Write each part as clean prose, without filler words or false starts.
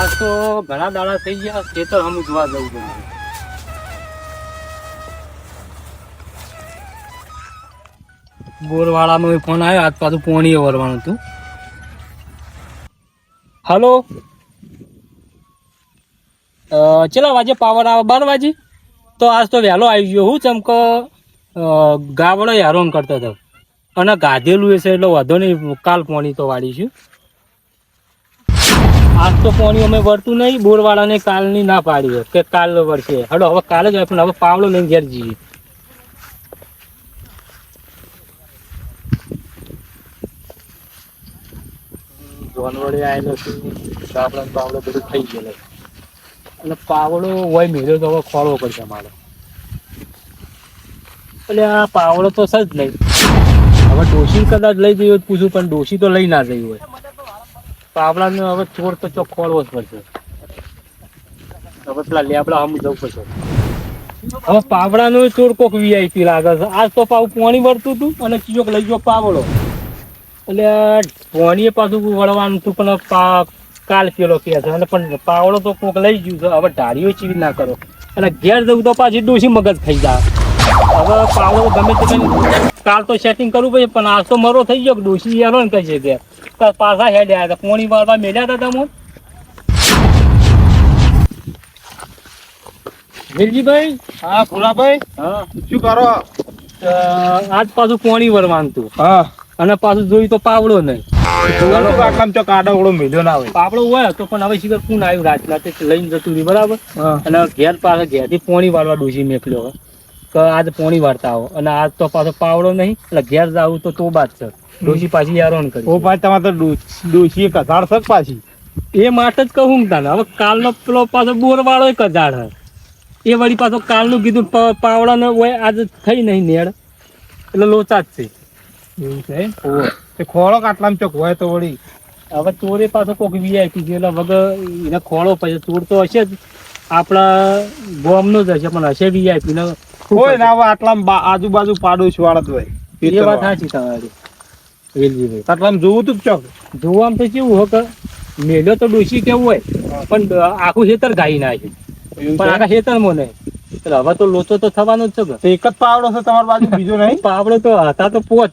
આ તો ઘણા દાડા થઈ ગયા ખેતર હમું જોવા જવું પડે. બોરવાળાનો ફોન આવ્યો, આજ પાછું પોણીએ વરવાનું હતું. હલો, ચેલા વાગે પાવર આવે? 12 વાગે. તો આજ તો વહેલો આવી ગયો. હું ચમકો ગાવડો હેરાન કરતો હતો અને ગાધેલું હશે એટલે વધો નહીં. કાલ પોણી તો વાળીશું. આજ તો પોણી અમે વળતું નહીં. બોરવાળાને કાલની ના પાડી હોય કે કાલ વળશે. હડો હવે કાલે જ હોય, પણ હવે પાવડો લઈને ઘેર જઈએ. જોનવડે આવેલો છું, ગાબડા પાવડો બધું થઈ ગયેલો અને પાવડો હોય મેળ્યો તો હવે ખોળવો પડશે મારે. એટલે આ પાવડો તો સજ નહીં. હવે ડોશી કદાચ લઈ જઈ હોય પૂછું, પણ ડોશી તો લઈ ના જઈ હોય. પાવડાને હવે ચોર તો ચોક ખોળવો જ પડશે. હવે પેલા લેબડા હમ જવું પડશે. હવે પાવડાનો ચોર કોક વીઆઈપી લાગે છે. આજ તો પાવું પોણી વળતું હતું અને ચીજોક લઈ ગયો પાવડો. એટલે પોણીએ પાછું વળવાનું હતું, પણ કાલ પેલો કે છે અને પણ પાવડો તો કોક લઈ ગયું છે. હવે ઢાળીઓ ચીવી ના કરો અને ઘેર જવું તો પાછી ડોશી મગજ ખાઈ જાય. હવે પાવડો ગમે તે કાલ તો સેટિંગ કરવું પડે, પણ આજ તો મરો થઈ ગયો. ડોશી હેરો ને કહે છે કે પાછા હેડ આવ્યા હતા, પોણી વાળવા મેલ્યા હતા તમે. વેલજીભાઈ. હા ભોલાભાઈ. હા, શું કરો? આજ પાછું પોણી વળવાનું હતું. હા, અને પાછું જોયું તો પાવડો નહીં. આટલામ ચોક આડો મેલ્યો ના હોય. પાવડો હોય તો પણ હવે શીખર કોણ આવ્યું રાતના તે લઈને જતું રહ્યું બરાબર. અને ઘેર પાસે ઘેરથી પોણી વાળવા ડોસી મેકલ્યો કે આજ પોણી વાળતા આવો. અને આજ તો પાછો પાવડો નહીં એટલે ઘેર જવું તો બાદ છે. ડોસી પાછી હેરાન કરી. ઓ પાછી તમારે તો ડોશી કથાળ છે પાછી. એ માટે જ કહું તને. હવે કાલનો પેલો પાછો બોર વાળો કજાડ હે. એ વળી પાછો કાલનું કીધું પાવડાને હોય આજ થઈ નહીં નેડ એટલે લોચા જ છે. એવું છે તે ખોળો આટલામ ચોક હોય તો વળી. હવે ચોરે પાછો કોઈક વીઆઈપી છે એટલે વગર એને ખોળો પછી ચોર તો હશે જ. આપણા ગોમનો જ હશે, પણ હશે વીઆઈપી ને હોય ને હવે આટલામ આજુબાજુ પાડોશ વાળા જ હોય. એ વાત સાચી તમારી વેલજીભાઈ. આટલામ જોવું તું ચોક જોવામાં તો કેવું હોય કે મેલ્યો તો ડોશી કેવું હોય, પણ આખું ખેતર ગાઈ નાખ્યું. પણ આખા ખેતરમાં નહીં એટલે હવે તો લોચો તો થવાનો જ છે. તો એક જ પાવડો છે તમારી બાજુ, બીજો નહીં? પાવડો તો હતા તો પોચ,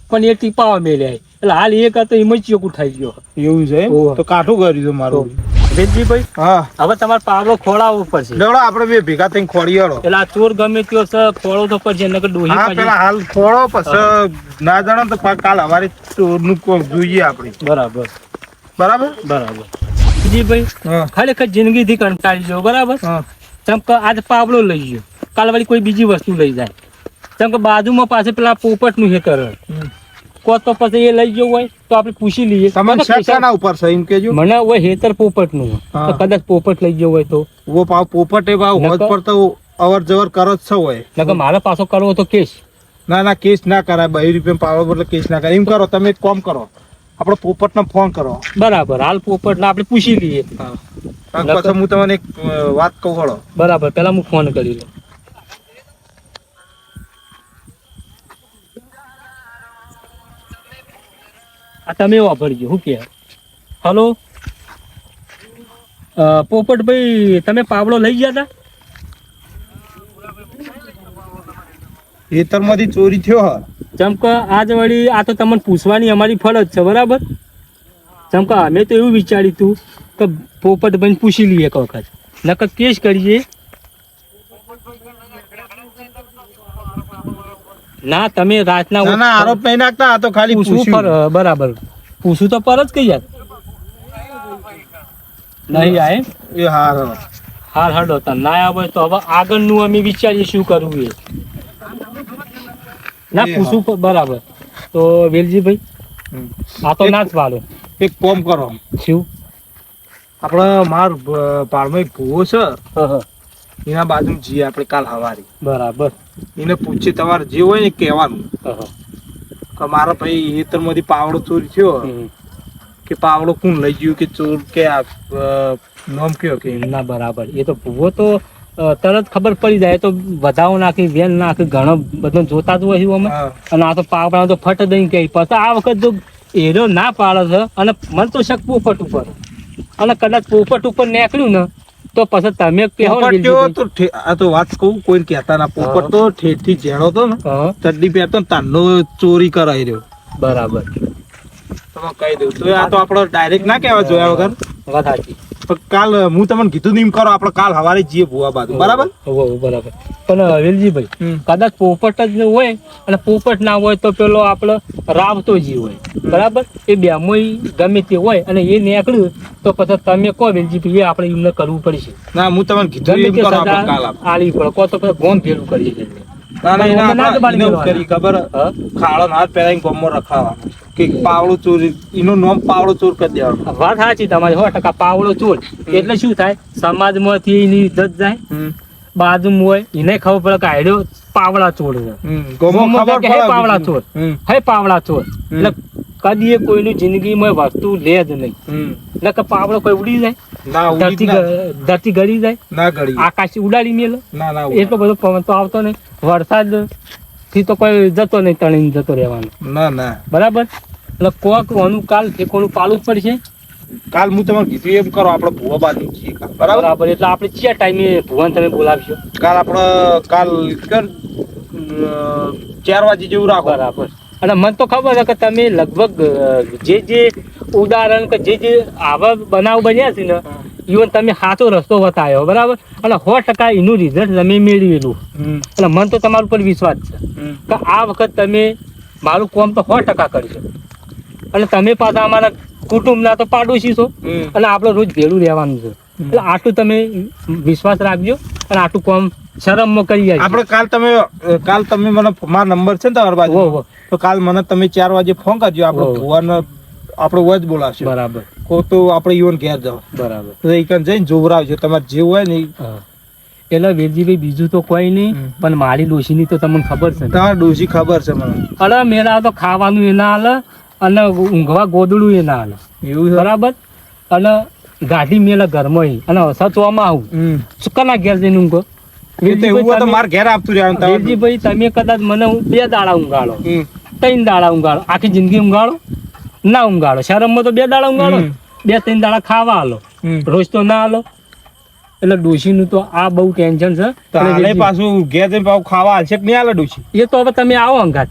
પણ એ ટીપાવા મેલ્યા એટલે હાલ એક હતો એમાં ચોક ઉઠાઈ ગયો. એવું છે તો કાઠું કર્યું છે મારું. વેલજીભાઈ, હા, હવે તમારે પાવડો ખોળાવવો પડશે. લેવડો આપણે બે ભેગા થઈને ખોળીયાળો. એટલે આ ચોર ગમે ત્યો છે ખોળો તો પડશે. નકર ડોહી હા, પેલા હાલ ખોળો પછી ના જાણો તો કાલ અમારે ચોરનું જોઈએ આપણે. બરાબર બરાબર બરાબર. વેલજીભાઈ, ખરેખર જિંદગીથી કંટાળી જાઓ બરાબર. ચમ કે આજ પાવડો લઈ ગયો, કાલ વાળી કોઈ બીજી વસ્તુ લઈ જાય. ચમ કે બાજુમાં પાસે પેલા પોપટનું ખેતર કો તો પછી એ લઈ ગયો હોય તો આપણે પૂછી લઈએ. તમને શેકાના ઉપર છે એમ કેજો. મને હોય હેતર પોપટનું તો કદાચ પોપટ લઈ ગયો હોય તો વો પાવ પોપટે ભાવ હોજ પર તો અવર જવર કરો જ છે હોય. નકર મારે પાછો કરવો તો કેસ. ના કેસ ના કરાય. 2 રૂપિયા પાવડો બદલે કેસ ના કરાય. એમ કરો તમે એક કામ કરો, આપણે પોપટને ફોન કરો. બરાબર, હાલ પોપટને આપણે પૂછી લઈએ. પછી હું તમને એક વાત કહું હળો. બરાબર, પેલા હું ફોન કરી લઉં. આ તમે વાપરજો. શું કે હલો પોપટભાઈ, તમે પાવડો લઈ ગયા હતા? ખેતરમાંથી ચોરી થયો હ. ચમક આજ વળી આ તો તમને પૂછવાની અમારી ફરજ છે બરાબર. ચમક અમે તો એવું વિચાર્યું હતું કે પોપટભાઈને પૂછી લઈએ એક વખત, નકર કેસ કરીએ. ના તમે રાતના આરોપ નહીં નાખતા. આ તો ખાલી પૂછ્યું. બરાબર, પૂછું તો પર જ કઈ યાર નહીં આય. એ હાર હડો તા ના આવે તો હવે આગળનું અમે વિચારીએ શું કરવું એ. ના પૂછું બરાબર. તો વેલજીભાઈ, આ તો ના જ પાડો. એક કોમ કરો. શું? આપણે માર પાડમાં એક ભૂવો છે, એના બાજુ જઈએ આપણે કાલ હવારે. બરાબર. એને પૂછીએ તમારે જે હોય ને કહેવાનું કે મારા ભાઈ ખેતરમાંથી પાવડો ચોરી થયો કે પાવડો કોણ લઈ ગયું કે ચોર કે નામ કયો કે ના. બરાબર, એ તો ભૂવો તો તરત ખબર પડી જાય. તો વધાવો નાખી વેન નાખી ઘણો બધો જોતા જ હોય અમે. અને આ તો પાવડા તો ફટ દઈ કે પછી આ વખત જો એરો ના પાડે છે અને મને તો શક પોપટ ઉપર અને કદાચ પોપટ ઉપર નીકળ્યું ને તો પછી તમે કહો ને પોપટ વેલજીભાઈ. તો આ તો વાત કહું કોઈ કહેતા ના પોપટ તો ઠેઠ થી જેડો તો ને હા, ચડ્ડી પહેરતો ને તારનો ચોરી કરાઈ રહ્યો બરાબર. તમે કહી દઉં તો આ તો આપણો ડાયરેક્ટ ના કહેવા જોયા વગર. વાત સાચી. પણ કાલ હું તમને કીધું ને એમ કરો, આપણે કાલ સવારે જઈએ ભુવા બાજુ, બરાબર? હોવ, બરાબર. પણ વેલજીભાઈ કદાચ પોપટ જ હોય અને પોપટ ના હોય તો પેલો આપણો રાવતોજી હોય, બરાબર? એ બેમોય ગમે તે હોય અને એ નીકળ્યું તો પછી તમે કહો વેલજીભાઈ, એ આપણે એમને કરવું પડશે. ના, હું તમને કીધું ગમે એમ તે કરો આપણે સજા કાલ આપણે. આલી પડે કહો તો પછી ગોમ ભેલું કરીએ છીએ. ના, ના, પણ એના અમને ના આપણે દબાડી એને એવું દેવાના. કરી ખબર, ખાડો ને હાથ પહેરાઈને ગોમમાં રખાવાનું કે પાવડો ચોરી, એનું નામ પાવડો ચોર કરી દેવાનું. વાત સાચી તમારી 100% પાવડો ચોર એટલે શું થાય, સમાજમાંથી એની ઇજ્જત જાય, બાજુમાં હોય એને ખબર પડે કે આયડો પાવડા ચોર છે. ગોમમાં ગોમમાં ખબર કે હે પડે પાવડા ચોર, હે પાવડા ચોર. એટલે કદી એ કોઈની જિંદગીમાં વસ્તુ લે જ નહીં. એટલે કે પાવડો કોઈ ઉડી જાય, ના ઉડી જ ના. ધરતી ગળી જાય, ના ગળી. આકાશ ઉડાડી મેલે, ના ના એટલો બધો પવન તો આવતો નહીં. વરસાદ થી તો કોઈ જતો નહીં, તણીને જતો રહેવાનો, ના ના. બરાબર? એટલે કોક આનું કાલ ઠેકોનું પાલવું જ પડશે. કાલ હું તમને કીધું એમ કરો, આપણે ભુવા બાજુ જઈએ કાલ, બરાબર? બરાબર. એટલે આપણે કયા ટાઈમે ભુવન તમે બોલાવશો? કાલ આપણે કાલ 4 વાગે જેવું રાખો. બરાબર. અને મને તો ખબર છે કે તમે લગભગ જે ઉદાહરણ કે જે આવા બનાવ બન્યા છે ને, ઇવન તમે સાચો રસ્તો બતાવ્યો, બરાબર? અને 100% એનું રિઝલ્ટ તમે મેળવેલું. એટલે મને તો તમારા ઉપર વિશ્વાસ છે કે આ વખત તમે મારું કામ તો 100% કરશો. અને તમે પાછા અમારા કુટુંબના તો પાડોશી છો અને આપણે રોજ ભેળું રહેવાનું છે. એટલે આટલું તમે વિશ્વાસ રાખજો અને આટલું કામ શરમમાં કરી આવી. આપણે કાલ તમે મને મારો નંબર છે ને તમારી બાજુ, તો કાલ મને તમે 4 વાગે ફોન કરજો. આપણે ભુવાને આપણે વજ બોલાવશે, બરાબર? કો તો આપણે ઈવન ઘેર જાવ, બરાબર. તો એ કન જઈને જોવરાવજો તમારે જે હોય ને. એટલે વેલજીભાઈ બીજું તો કોઈ નહીં, પણ મારી ડોશીની તો તમને ખબર છે. તમારે ડોશી ખબર છે મને. અરે મેળા તો ખાવાનું એ ના હાલે અને ઊંઘવા ગોદડું એ ના હાલે, એવું છે? બરાબર? અને ગાડી મેળા ઘરમાં અને સચવામાં આવું કના ઘેર જઈને ઊંઘો? મારે ઘેર આપતું રહેવાનું. વેલજીભાઈ તમે કદાચ મને 2 દાડા ઊંઘાડો, 3 દાડા ઊંઘાડો, આખી જિંદગી ઊંઘાડો ના ઊંઘાડો. શરમમાં તો 2 દાડા ઊંઘાડો, 2-3 દાડા ખાવા હાલો, રોજ તો ના હાલો. એટલે ડોશીનું તો આ બહુ ટેન્શન છે. હાલે પાછું ઘેર જઈને પાછું ખાવા હાલશે કે નહીં હાલે ડોશી? એ તો હવે તમે આવો અંગાત,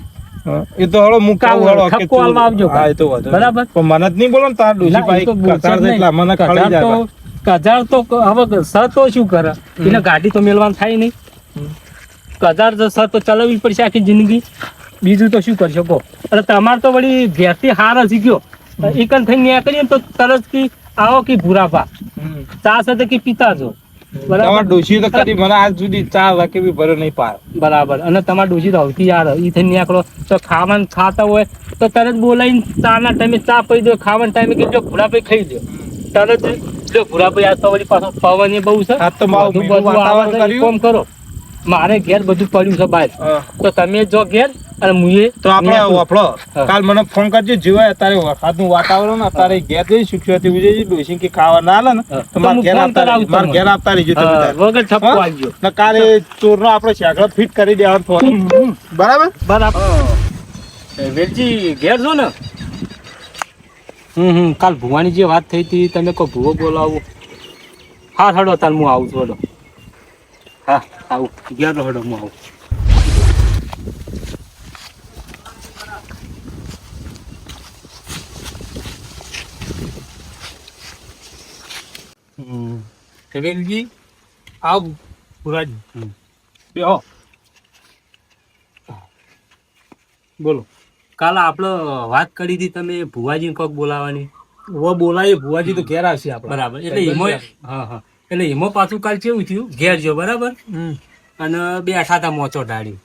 એ તો હળો મુકાવ હળો કે ઠપકો હાલવા આવજો. હા, એ તો વાંધો નહીં. બરાબર. પણ મને જ નહીં બોલો ને તાર ડોશી ના, એ તો ભાઈ કસાર છે એટલે મને ખળી જાય. કજાર તો હવે સર તો શું કરે, એને ગાડી તો મેળવાનું થાય નહીં. કજાર સર તો ચલાવવી પડશે આખી જિંદગી, બીજું તો શું કરી શકો. એટલે તમારે તો વળી ઘેરથી હાર શીખ્યો, એકન થઈને નીકળીએ ને તો તરત કી આવો કે ભૂરાપા ચા સાથે કે પીતા જો. તમાર ડોશી તો કદી મને આજ સુધી 4 વાગે બી ભર્યો નહીં પાર. બરાબર. અને તમારા ડોશી તો હવથી યાર ઈ થઈને નીકળો તો ખાવાનું ખાતા હોય તો તરત બોલાવીને ચાના ટાઈમે ચા પી દો, ખાવાના ટાઈમે કે જો ભૂરાભાઈ ખાઈ દો તરત. જો ભૂરાભાઈ આજ તો વળી પાછો પવન એ બહુ છે, આ તો મારું બધું બીજું વાતાવરણ આવે છે. કર્યું. કોમ કરો, મારે ઘેર બધું પડ્યું છે બહાર, તો તમે જો ઘેર અને મુએ તો આપણે નીકળું. વાપરો. હા. કાલ મને ફોન કરજો, જેવાય અત્યારે વરસાદનું વાતાવરણ, અત્યારે ઘેર જઈ શિક્ષાથી ઉજે ડોશી કે ખાવા ના હાલે ને હા. તો મારે તો ઘેર હું ફોન આપતા કરાવું રહેજો. મારે તમને. ઘેર આપતા રહેજો તમે હા, તારે. વગર ઠપકો હા? આવજો. ને કાલે ચોરનો આપણે શેકડો ફિટ કરી દેવાનો ફોન. બરાબર? બરાબર. વેલજી ઘેર છો ને? કાલ ભુવાની જે વાત થઈ હતી, તમે કહો ભુવો બોલાવો. હા હડો તાર હું આવું છું. હડો. હા આવું ઘેર હડો હું આવું. વેલજી આવ ભુરાજી. બેહો. બોલો. કાલ આપણે વાત કરી હતી તમે ભુવાજી કોક બોલાવાની. બોલાવીએ ભુવાજી તો ઘેર આવશે આપણે. બરાબર. એટલે એમાં હા એટલે એમાં પાછું કાલ કેવું થયું, ઘેર જો બરાબર અને બેઠા હતા મોચો ઢાળી.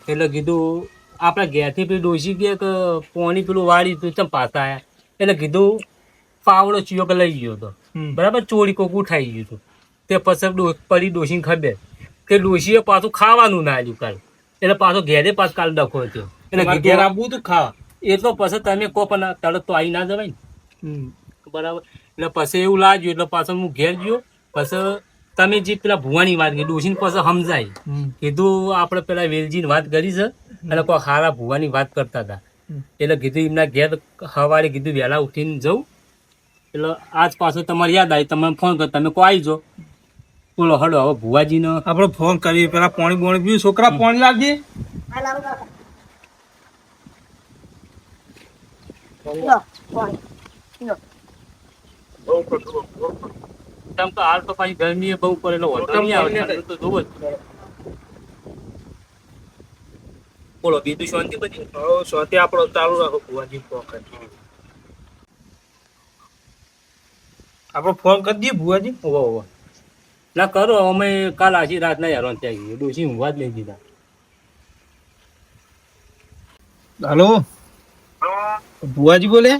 એટલે કીધું આપણે ઘેરથી પેલી ડોશી કે પોણી પેલું વાળી તું ચમ પાછા આયા. એટલે કીધું પાવડો ચિયો કે લઈ ગયો હતો, બરાબર? ચોરી કોક ઉઠાઈ ગયું હતું. તે પછી પડી ડોશીને ખબર કે ડોશીએ પાછું ખાવાનું ના આવ્યું કાલ. એટલે પાછો ઘેરે પાછો કાલ ડખો થયો. એટલે ઘેર આવવું તું ખાવા. એ તો પછી તમે કહો પણ તરત તો આવી ના જવાય ને, બરાબર? એટલે પછી એવું લાગ્યું એટલે પાછો હું ઘેર ગયો. પછી તમે જે પેલા ભુવાની વાત કરી ડોશીને પછી સમજાય કીધું આપણે પેલા વેલજીની વાત કરી છે અને કોઈ હારા ભુવાની વાત કરતા હતા. એટલે કીધું એમના ઘેર સવારે કીધું વહેલા ઉઠીને જવું એટલે આજ પાછો તમારે યાદ આવી તમને ફોન કર તમે કોઈ આવી જાઓ. બોલો હડો હવે ભુવાજીનો આપણે ફોન કરીએ પેલા પાણી બોણી પીવું છોકરા પાણી લાવજે કેમ કે હાલ તો પાછી ગરમી બહુ પડે એટલે વાંધો નહીં આવે ઠંડુ તો જોવો જ. બોલો બીજું શાંતિ બધી? સ્વાતિ આપણો ચાલુ રાખો ભુવાજી આપણો ફોન કરી દઈએ ભુવાજી. ઓહો ઓહો ના કરો અમે કાલ આછી રાત ના યાર ત્યાં ગઈએ ડોસી ઊંઘવા જ લઈ દીધા. હાલો ભુવાજી બોલે?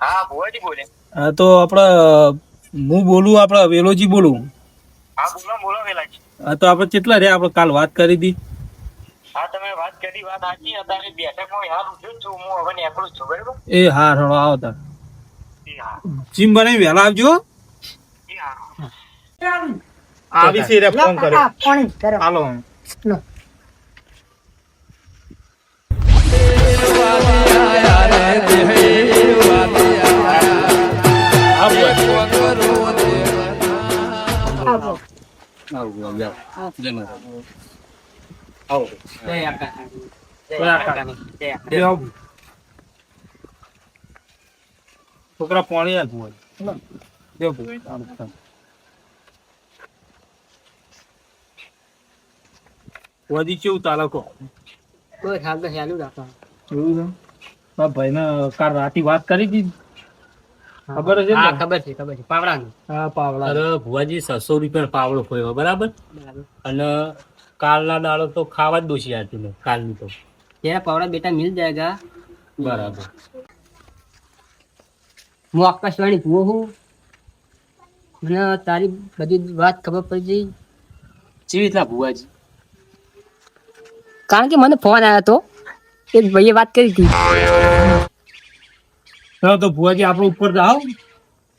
હા ભુવાજી બોલે. હા તો આપણે હું બોલું આપણે વેલોજી બોલું. હા બોલો બોલો વેલાજી. હા તો આપણે કેટલા રહ્યા આપણે કાલ વાત કરી હતી. હા તમે વાત કરી વાત સાચી. અત્યારે બેઠકમાં યાર ઉઠ્યો જ છું હું હવે નીકળું જ છું બરાબર. એ હા થોડો આવો તાર એ હા જીમ બનાવી વહેલા આવજો. એ હા આવી છે ફોન કર્યો હાલો છોકરા પાણી આ વધી કેવું તાલકો ભાઈ ને કાલ રાતે વાત કરી હતી ખબર છે ને? ખબર છે પાવડાનું. હા પાવડા અરે ભુવાજી 600 રૂપિયા પાવડો ખોયો બરાબર. અને કાલના દાડો તો ખાવા જ દોશી આતી ને કાલની તો तेरा पावड़ा बेटा मिल जाएगा. બરાબર. હું આકાશવાણી ભૂવો હું મને તારી બધી વાત ખબર પડી ગઈ. કેવી રીતના ભુવાજી? કારણ કે મને ફોન આવ્યો હતો એક ભાઈએ વાત કરી હતી. તો ભુવાજી આપણે ઉપર જાઓ.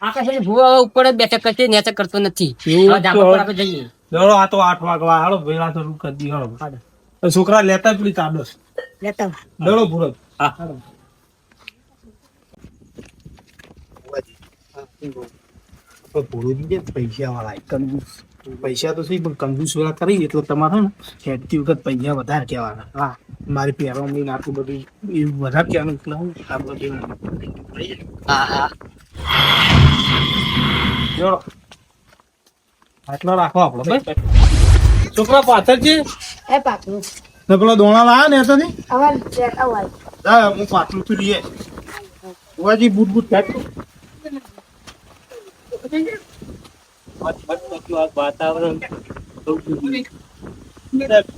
આકાશવાણી ભૂવો હવે ઉપર જ બેઠક કરશે નેચે કરતો નથી. એવું હવે ધાબા પર આપણે જઈએ. ચલો આ તો 8 વાગવા હાલો વેલા તો રૂ કરી દી હાલો તો છોકરા લેતા પેલી ચાદસ લેતા ચલો ભૂરો હા પૈસા વાળા કંજૂસ પૈસા તો સહી પણ કંજૂસ વાળા કરી એટલે તમારે ને હેડતી વખત પૈસા વધારે કહેવાના. હા મારી પહેરવાની આટલું બધું એવું વધારે કહેવાનું એટલે હું આ બધું હા હા ચલો આટલો રાખો આપણો ભાઈ છોકરા પાછળ છે એ પાકું ને પેલા દોણા લાયા ને તો અવાજ છે અવાજ હા હું પાછલું તું લઈએ ભુવાજી બૂટ બૂટ કાઢ વાતાવરણ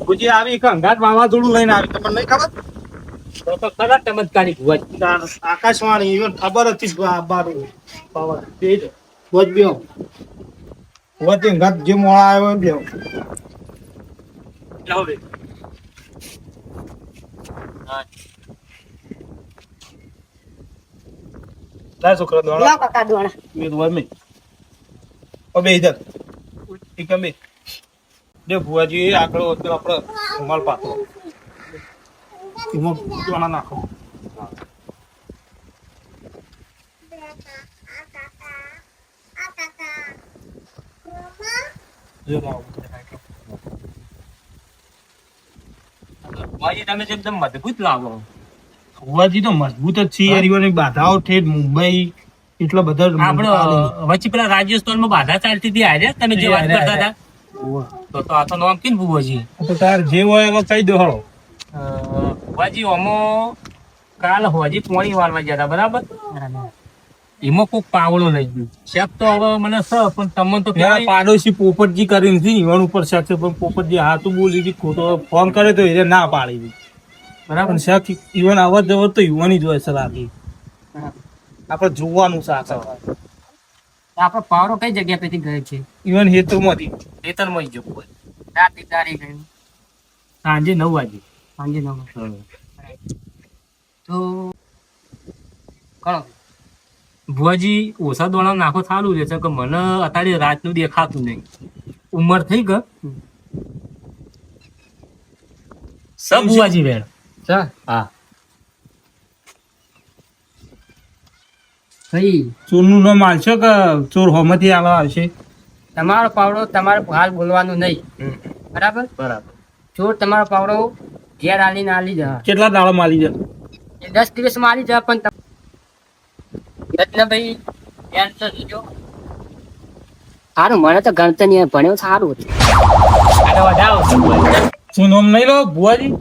ગુજી આવી કંગાત વાવાઝોડું લઈને આવી તમને નહીં ખબર તો ખરા ચમત્કારી ભુવાજી. આકાશવાણી ઈવન ખબર હતી બારું પાવર તે જ વજ બેહો વજ ઘાત જે મોળા આવ્યો એમ બેહો લાવો બે. લાય છોકરા દોડા લા કાકા દોણા મે દોડ મે અબે ઇધર ઠીક અમે દે ભુવાજી આકડો તો આપણે માલ પાતો એમાં દોણા નાખો જો લાવો ભુવાજી તમે તો એકદમ મજબૂત લાગો. ભુવાજી તો મજબૂત જ છે યાર ઈવન બાધાઓ ઠેઠ મુંબઈ એટલા બધા આપડે વચ્ચે પેલા રાજસ્થાનમાં બાધા ચાલતી હતી આજે તમે જે વાત કરતા હતા તો આ તો નામ કીને ભુવાજી. તો તાર જે હોય એમાં કહી દો હળો ભુવાજી ઓમો કાલ હોજી પોણી વાળવા ગયા હતા બરાબર. એમાં કોક પાવડો લઈ ગયું શેક તો હવે મને સ પણ તમને તો પેલા પાડોશી પોપટજી કરીને છે ઈવન ઉપર શેક છે પણ પોપટજી હાથું બોલી હતી ખોટો ફોન કરે તો એને ના પાડી દીધી બરાબર. પણ શેક ઈવન અવર જવર તો યુવાની જ હોય સલાહી આપણે જોવાનું છે આ આપણો પાવડો કઈ જગ્યા પરથી ગયો છે? ઈવન હેતુમાંથી ખેતરમાં જ જવું હોય. રાત તારી ગયું સાંજે 9 વાગે. સાંજે 9 તો કરો ભુવાજી ઓછા દોણા નાખો સારું રહેશે કે મને અત્યારે રાતનું દેખાતું નહીં. ઉંમર થઈ ગઈ સબ ભુવાજી વેણ. ચાલ હા ભાઈ ચોરનું નામ આલશો કે ચોર હોમાંથી આલવા આવશે? તમારો પાવડો તમારે હાલ બોલવાનું નહીં, બરાબર? બરાબર. ચોર તમારો પાવડો ઘેર આલીને આલી જા. કેટલા દાડા માલી જાય? એ 10 દિવસમાં આલી જા. પણ રત્નભાઈ ધ્યાન તો દીજો. સારું, મને તો ગણતરી ભણ્યો સારું હતું. અને વધાવો છે બુઆજી. શું નામ નહીં લો ભુવાજી?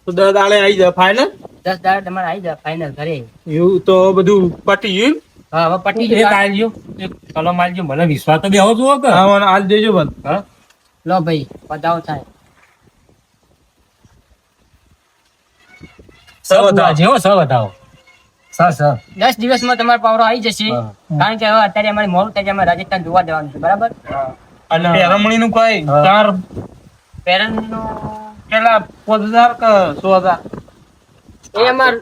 તો 10 દાડે આવી જાય ફાઇનલ? 10 દાડા તમારે આવી જા ફાઇનલ ઘરે. એવું તો બધું પટી ગયું? હા, હવે પટી એક ગયું. આલજો, એક કલમ આલજો. મને વિશ્વાસ તો બેહો જુઓ કે હા, મને આજ દેજો બધ. હા? લો ભાઈ, બતાવો થાય. સ બુઆજી, હો, સ બતાવો. સ 10 દિવસમાં તમારો પાવડો આવી જશે. હા. કારણ કે હવે અત્યારે અમારે મોડું થાય છે, અમારે રાજસ્થાન જોવા જવાનું છે, બરાબર? અને પેરામણી નું કઈ હા. 4 પેરેન્ટનું કેટલા 5000 કે 100,000? એ અમાર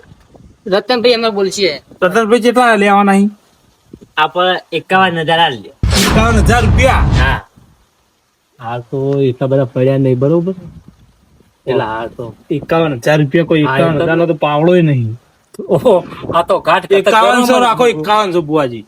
રતનભાઈ અમાર બોલશે. સત્તરભાઈ કેટલા લેવાના અહીં? આપણે 51,000 આલજો. 51,000 રૂપિયા? હા. હાલ તો એટલા બધા પડ્યા નહીં, બરોબર? એટલે હાલ તો 51,000 રૂપિયા કોઈ હા, 51,000 નો તો પાવડો નહીં. ઓહો, આ તો ઘાટ કરતા 5100 રાખો, ગરમ. 5100 બુઆજી.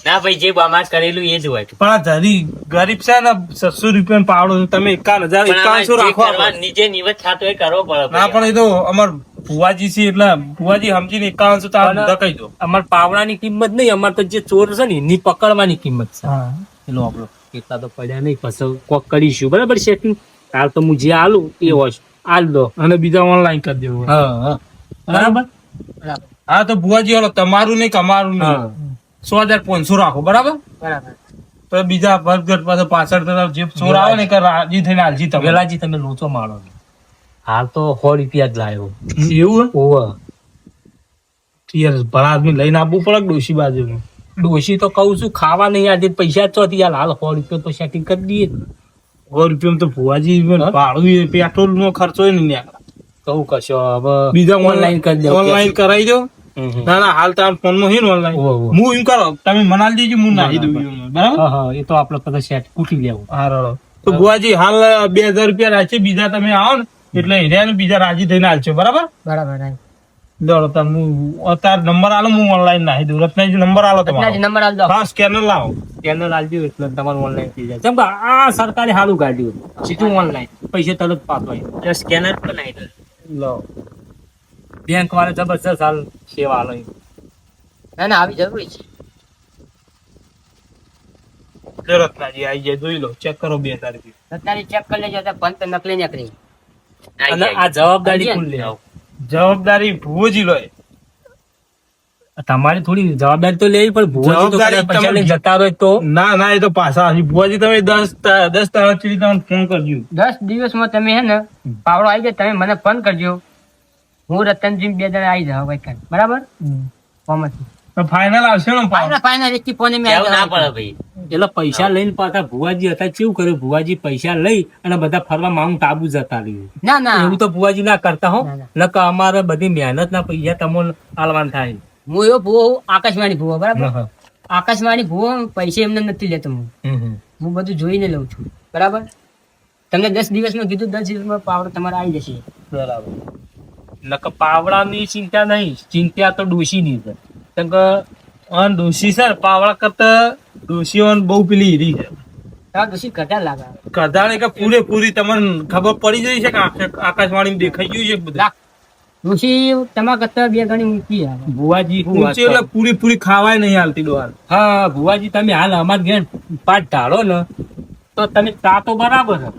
ના ભાઈ, જે અમાર કરેલું એ જ હોય. પણ આ ધરી ગરીબ છે ને, 600 રૂપિયા પાવડો તમે 51,000 5100 રાખો. નીચે નિવત થતો એ કરવો પડે. ના પણ એ તો અમાર ભુવાજી છે એટલે ભુવાજી સમજીને 5100 તો પણ ધકાઈ દો. અમાર પાવડાની કિંમત નહીં, અમાર તો જે ચોર છે ને એની પકડવાની કિંમત છે. હા. એનો આપણો એટલા તો પડ્યા નહીં, પછી કોક કરીશું, બરાબર? સેટિંગ હાલ તો હું જે આલું એ હોય આલ દો. અને બીજા ઓનલાઈન કરી દેવું. હા, બરાબર. બરાબર, હા તો ભુવાજી હાલો, તમારું નહીં કે અમારું નહીં, હા. 100,500 રાખો, બરાબર? બરાબર. તો બીજા ભરગટ પાછળ તરફ જે ચોર આવે ને કે રાજી થઈને હાલજી તમે. વેલાજી તમે લોચો મારો. હાલ તો 100 રૂપિયા જ લાવ્યો. એવું ઓવર યાર, ભલા આદમી લઈને આપવું પડે કે ડોશી બાજુ? ડોશી તો કહું છું, ખાવા નહીં આજે પૈસા જ ચોથી હાલ 100 રૂપિયા તો સેટિંગ કરી દઈએ. 100 રૂપિયા તો ભુવાજી હા? ભાડું પેટ્રોલ નો ખર્ચો ય નહીં નીકળે. કહું કશો હવે બીજા ઓનલાઈન કરી દેવું. ઓનલાઈન કરાવી દો. ના ના, હાલ તાર ફોન માં ઓનલાઈન ઓહો, ઓહો. હું એમ કરો, તમે મનાલી દેજો, હું નાખી દઉં એમાં, બરાબર? હા, હા, એ તો આપણે બધા સેટ કૂટી લેવું. હા રડો. તો ભુવાજી હાલ 2,000 રૂપિયા રાખશે, બીજા તમે આવો ને એટલે હીરા બીજા રાજી થઈને હાલશો, બરાબર? બરાબર, right. દોડો તમે તાર નંબર આલો, હું ઓનલાઈન નાખી દઉં. રત્નાજી નંબર આલો રત્નાજી તમારો. નંબર આલ દો. હા, સ્કેનર લાવો. સ્કેનર આલજો એટલે તમારું ઓનલાઈન થઈ જાય. જેમ કે આ સરકારે હાલું કાઢ્યું, સીધું ઓનલાઈન પૈસા તરત પાસ હોય. સ્કેનર પણ આવી લાવો. બેંક વાળા જબરજસ્ત હાલ સેવા આલો. ના ના, આવી જરૂરી છે. લે રત્નાજી આવી જાય, જોઈ લો, ચેક કરો 2,000 રૂપિયા. રત્નાજી ચેક કરી લેજો, તો ફોન તો નકલી નીકળી. અને આ જવાબદારી આવી કોણ લે? જવાબદારી ભુવોજી લો. તમારી થોડી જવાબદારી તો લેવી પણ ભુવાજી તો જવાબદારી કદાચ પૈસા તમે- લઈને જતા રહે તો ના ના, એ તો પાછા આવશે. ભુવાજી તમે 10 તારીખ સુધી તમને ફોન કરજો. 10 દિવસમાં તમે હે ને પાવડો આવી જાય, તમે મને ફોન કરજો. હું રતનજી 2 જણા આવી જાવ ભાઈ, બરાબર? કોમથી ફાઇનલ આવશે ને પાવડો? ફાઇનલ એક થી ફોન એમ આવી જાવ. એટલે પૈસા લઈને પાછા ભુવાજી હતા કેવું કર્યું? ભુવાજી પૈસા લઈ અને બધા ફરવા માઉન્ટ આબુ જતા રહ્યું. ના ના, એવું તો ભુવાજી ના કરતા હો. ના, ના. નકર અમારે બધી મહેનત ના પૈસા તમને આલવાન થાય. હું એવો ભૂવો, આકાશવાણી ભૂવો, બરાબર? આકાશવાણી ભૂવો, પૈસા એમને નથી લેતો હું. હું બધું જોઈને લઉં છું, બરાબર? તમને 10 દિવસમાં કીધું, 10 દિવસમાં પાવડો તમારે આવી જશે. બરાબર. નકર પાવડાની ચિંતા નહીં, ચિંતા તો ડોશીની છે. કેમ કે અને ડોશી છે ને, પાવડા કરતા ડોશીઓ બહુ પેલી હીરી છે. તારા દોષી ઘટા લાગે. કદાળ કે પૂરેપૂરી તમને ખબર પડી જઈ છે કે આકાશવાણી દેખાઈ ગયું છે બધું. લાખ. દોષી તમારા કરતા 2 ગણી ઊંચી આવે. ભુવાજી શું વાત ઊંચી એટલે કરો? પૂરી ખાવાય નહીં હાલતી ડોહાલ. હા ભુવાજી, તમે હાલ અમાર ઘેર પાટ ઢાળો ને તો તમે તા તો બરાબર છે,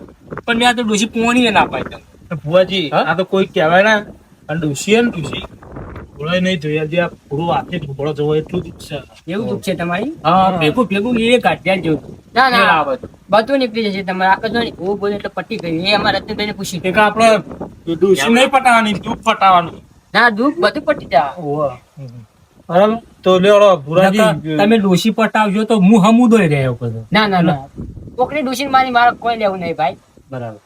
પણ મેં આ તો ડોશી પોણી ના પાય તમે. તો ભુવાજી, હા? આ તો કોઈ કહેવાય ના. અને ડોશી હે ને, ડોશી ઘોડો નહીં જોયા, જે આ પૂરો હાથે ઘોડો જોવો એટલું જ છે. એવું દુઃખ છે તમારી? હા, ભેગું ભેગું એ કાઢ્યા જ જોયું. ના ફેર ના, આવે તો. બધું નીકળી જશે તમારે. આકાશવાણી ભૂવો બોલે એટલે પટ્ટી કરી. એ અમારા રતનભાઈને પૂછી. એક આપણે ડોશી નહીં પટાવવાની, દૂધ પટાવવાનું. ના, દુઃખ બધું પટી જાય. બરાબર? તો લ્યો ભુરાજી, નકર તમે ડોશી પટાવજો તો હું હમુદોય રહ્યો બધો. ના ના ના, કોકની ડોશી મારી મારે કોઈ લેવું નહીં ભાઈ. બરાબર.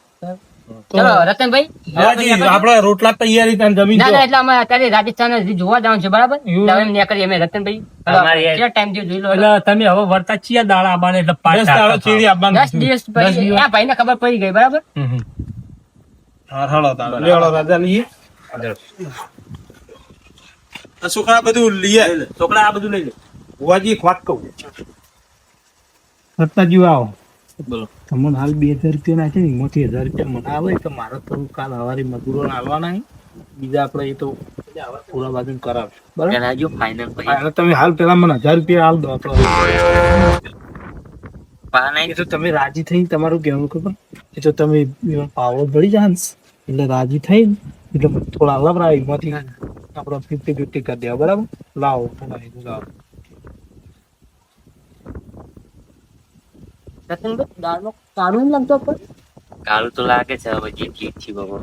ચલો રતનભાઈ, ભુરાજી, આપણે રોટલા તૈયારી થાય, જમીન ના જો. ના, એટલે અમે અત્યારે રાજસ્થાન હજી જોવા જવાનું છે, બરાબર? એવું? એટલે હવે એમ નીકળીએ અમે રતનભાઈ. અમારે યાર. કેટલા ટાઈમ થી જોઈ લો. એટલે તમે હવે વર્તા ચિયા દાડા આબાને એટલે પાટ 10 દાડો ઢાળતા ચીડી આપવાનું. 10 દિવસ પછી આ ભાઈને ખબર પડી ગઈ, બરાબર? થાવ. હા, હાલો તાળ. લ્યો રાજા લઈએ. આ છોકરા બધું લઈ આય. છોકરા આ બધું લઈ લે. ભુવાજી એક વાત કહું. સત્તાજી આવો. બોલો. તમને હાલ 2000 રૂપિયા નાખે ને એમાંથી 1000 રૂપિયા મને આવે તો મારે તો કાલ સવારે મજૂરો આલવાના છે. બીજા આપણે એ તો પૂરા બાજુ કરાવશું બરાબર. પેલા જો ફાઇનલ એટલે તમે હાલ પેલા મને 1000 રૂપિયા હાલ દો આપણે. એ તો તમે રાજી થઈને તમારું કહેવું ખબર એ તો તમે પાવર ભળી જાય ને એટલે રાજી થઈને એટલે થોડા લવરા એમાંથી આપણે 50-50 કરી દેવા બરાબર. લાવો થોડા એ લાવો. રતનભાઈ દાળમાં કાળું નહીં લાગતો પણ કાળું તો લાગે છે હવે જે ઠીક છે બાબા.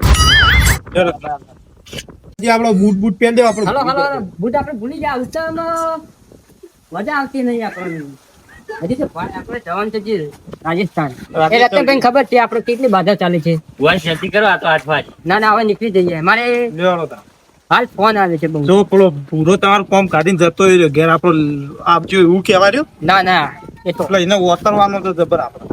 આપણો બૂટ પહેરી દેવા હાલો બુટ આપણે ભૂલી જાય ઉત્તરાયણમાં મજા આવતી નહીં આપણને હજી તો આપણે જવાનું છે જે રાજસ્થાન એ રતનભાઈ ખબર છે આપણે કેટલી બાધા ચાલે છે વંશ નથી કરો આ તો 8 વાગે. ના હવે નીકળી જઈએ મારે હાલ ફોન આવે છે બહુ જો પેલો પૂરો તમારું કોમ કાઢીને જતો રહ્યો ઘેર આપણો આપજો એવું કહેવા રહ્યો ના એ તો એટલે એને ઓતરવાનો તો જબર આપણે.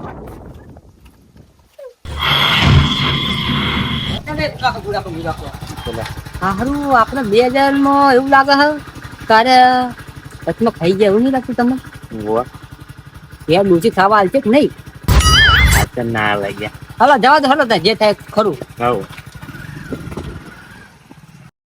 હારું આપણે 2000 માં એવું લાગે છે તારે વચમાં ખાઈ જાય એવું નહીં લાગતું તમને યાર ડૂચી ખાવા હાલ છે કે નહીં ના લાગ્યા. હાલો જવા દો હાલો જે થાય ખરું આવો.